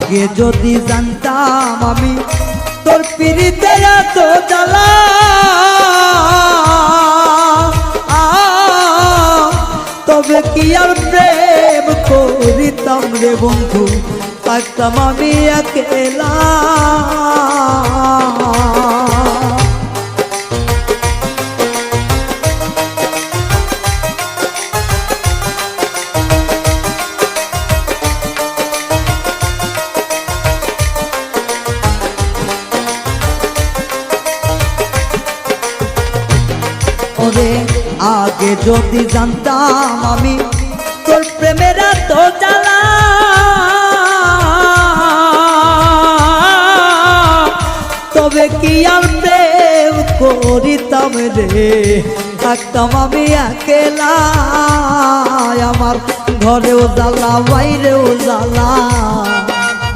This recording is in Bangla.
আগে যদি জানতাম আমি তোর পিরিতে এত জ্বালা, তবে কি আর প্রেম করিতাম রে বন্ধু, থাকতাম আমি একেলা। ওরে আগে যদি জানতাম আমি তোর প্রেমের এত জ্বালা, তবে কি আর প্রেম করিতাম রে, থাকতাম আমি একেলা। আমার ঘরেও জ্বালা বাইরেও জ্বালা,